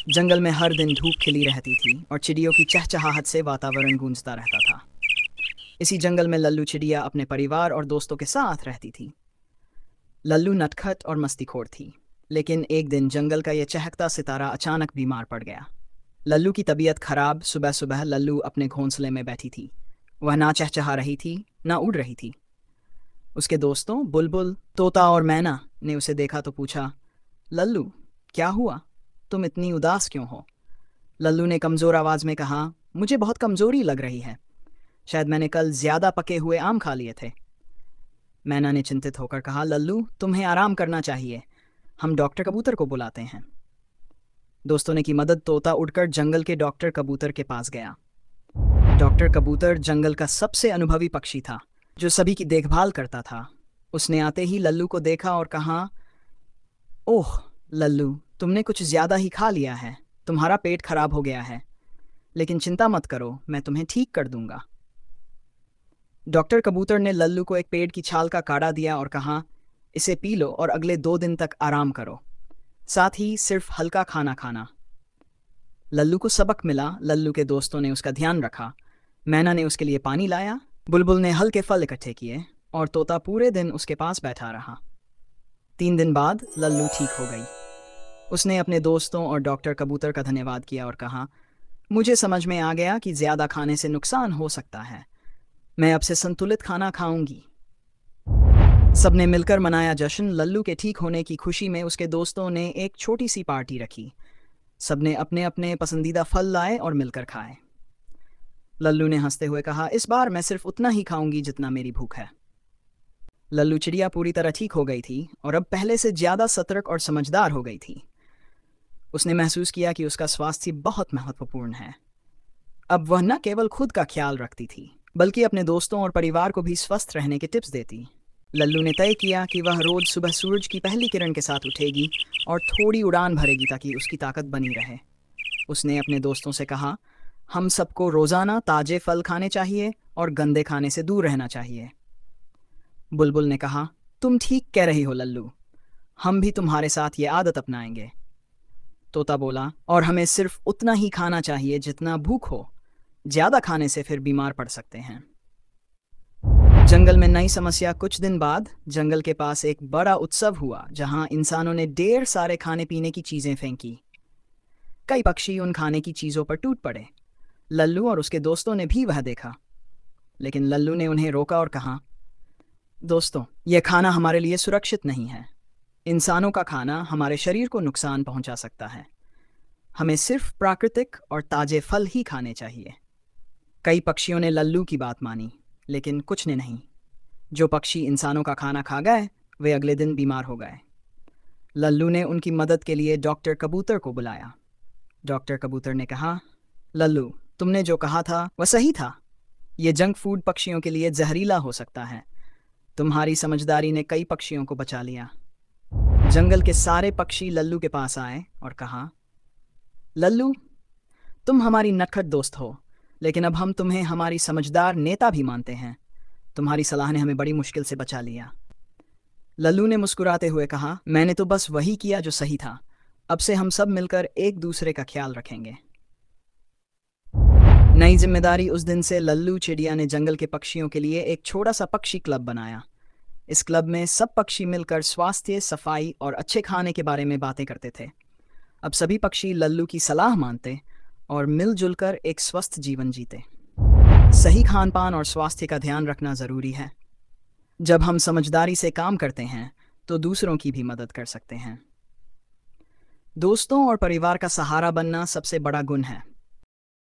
जंगल में हर दिन धूप खिली रहती थी और चिड़ियों की चहचहाहट से वातावरण गूंजता रहता था। इसी जंगल में लल्लू चिड़िया अपने परिवार और दोस्तों के साथ रहती थी। लल्लू नटखट और मस्तीखोर थी, लेकिन एक दिन जंगल का यह चहकता सितारा अचानक बीमार पड़ गया। लल्लू की तबीयत खराब। सुबह सुबह लल्लू अपने घोंसले में बैठी थी। वह ना चहचहा रही थी, ना उड़ रही थी। उसके दोस्तों बुलबुल, तोता और मैना ने उसे देखा तो पूछा, लल्लू, क्या हुआ? तुम इतनी उदास क्यों हो? लल्लू ने कमज़ोर आवाज़ में कहा, मुझे बहुत कमज़ोरी लग रही है। शायद मैंने कल ज़्यादा पके हुए आम खा लिए थे। मैना ने चिंतित होकर कहा, लल्लू, तुम्हें आराम करना चाहिए। हम डॉक्टर कबूतर को बुलाते हैं। दोस्तों ने की मदद। तोता उड़कर जंगल के डॉक्टर कबूतर के पास गया। डॉक्टर कबूतर जंगल का सबसे अनुभवी पक्षी था, जो सभी की देखभाल करता था। उसने आते ही लल्लू को देखा और कहा, ओह लल्लू, तुमने कुछ ज़्यादा ही खा लिया है। तुम्हारा पेट खराब हो गया है, लेकिन चिंता मत करो, मैं तुम्हें ठीक कर दूंगा। डॉक्टर कबूतर ने लल्लू को एक पेड़ की छाल का काढ़ा दिया और कहा, इसे पी लो और अगले 2 दिन तक आराम करो। साथ ही सिर्फ हल्का खाना खाना। लल्लू को सबक मिला। लल्लू के दोस्तों ने उसका ध्यान रखा। मैना ने उसके लिए पानी लाया, बुलबुल ने हल्के फल इकट्ठे किए और तोता पूरे दिन उसके पास बैठा रहा। 3 दिन बाद लल्लू ठीक हो गई। उसने अपने दोस्तों और डॉक्टर कबूतर का धन्यवाद किया और कहा, मुझे समझ में आ गया कि ज़्यादा खाने से नुकसान हो सकता है। मैं अब से संतुलित खाना खाऊंगी। सबने मिलकर मनाया जश्न। लल्लू के ठीक होने की खुशी में उसके दोस्तों ने एक छोटी सी पार्टी रखी। सबने अपने अपने पसंदीदा फल लाए और मिलकर खाए। लल्लू ने हंसते हुए कहा, इस बार मैं सिर्फ उतना ही खाऊंगी जितना मेरी भूख है। लल्लू चिड़िया पूरी तरह ठीक हो गई थी और अब पहले से ज़्यादा सतर्क और समझदार हो गई थी। उसने महसूस किया कि उसका स्वास्थ्य बहुत महत्वपूर्ण है। अब वह न केवल खुद का ख्याल रखती थी, बल्कि अपने दोस्तों और परिवार को भी स्वस्थ रहने के टिप्स देती। लल्लू ने तय किया कि वह रोज सुबह सूरज की पहली किरण के साथ उठेगी और थोड़ी उड़ान भरेगी ताकि उसकी ताकत बनी रहे। उसने अपने दोस्तों से कहा, हम सबको रोज़ाना ताजे फल खाने चाहिए और गंदे खाने से दूर रहना चाहिए। बुलबुल ने कहा, तुम ठीक कह रही हो लल्लू, हम भी तुम्हारे साथ ये आदत अपनाएंगे। तोता बोला, और हमें सिर्फ उतना ही खाना चाहिए जितना भूख हो। ज़्यादा खाने से फिर बीमार पड़ सकते हैं। जंगल में नई समस्या। कुछ दिन बाद जंगल के पास एक बड़ा उत्सव हुआ जहां इंसानों ने ढेर सारे खाने पीने की चीज़ें फेंकी। कई पक्षी उन खाने की चीज़ों पर टूट पड़े। लल्लू और उसके दोस्तों ने भी वह देखा, लेकिन लल्लू ने उन्हें रोका और कहा, दोस्तों, यह खाना हमारे लिए सुरक्षित नहीं है। इंसानों का खाना हमारे शरीर को नुकसान पहुंचा सकता है। हमें सिर्फ प्राकृतिक और ताजे फल ही खाने चाहिए। कई पक्षियों ने लल्लू की बात मानी, लेकिन कुछ ने नहीं। जो पक्षी इंसानों का खाना खा गए, वे अगले दिन बीमार हो गए। लल्लू ने उनकी मदद के लिए डॉक्टर कबूतर को बुलाया। डॉक्टर कबूतर ने कहा, लल्लू, तुमने जो कहा था वह सही था। ये जंक फूड पक्षियों के लिए जहरीला हो सकता है। तुम्हारी समझदारी ने कई पक्षियों को बचा लिया। जंगल के सारे पक्षी लल्लू के पास आए और कहा, लल्लू, तुम हमारी नटखट दोस्त हो, लेकिन अब हम तुम्हें हमारी समझदार नेता भी मानते हैं। तुम्हारी सलाह ने हमें बड़ी मुश्किल से बचा लिया। लल्लू ने मुस्कुराते हुए कहा, मैंने तो बस वही किया जो सही था। अब से हम सब मिलकर एक दूसरे का ख्याल रखेंगे। नई जिम्मेदारी। उस दिन से लल्लू चिड़िया ने जंगल के पक्षियों के लिए एक छोटा सा पक्षी क्लब बनाया। इस क्लब में सब पक्षी मिलकर स्वास्थ्य, सफाई और अच्छे खाने के बारे में बातें करते थे। अब सभी पक्षी लल्लू की सलाह मानते और मिलजुल कर एक स्वस्थ जीवन जीते। सही खान पान और स्वास्थ्य का ध्यान रखना ज़रूरी है। जब हम समझदारी से काम करते हैं तो दूसरों की भी मदद कर सकते हैं। दोस्तों और परिवार का सहारा बनना सबसे बड़ा गुण है।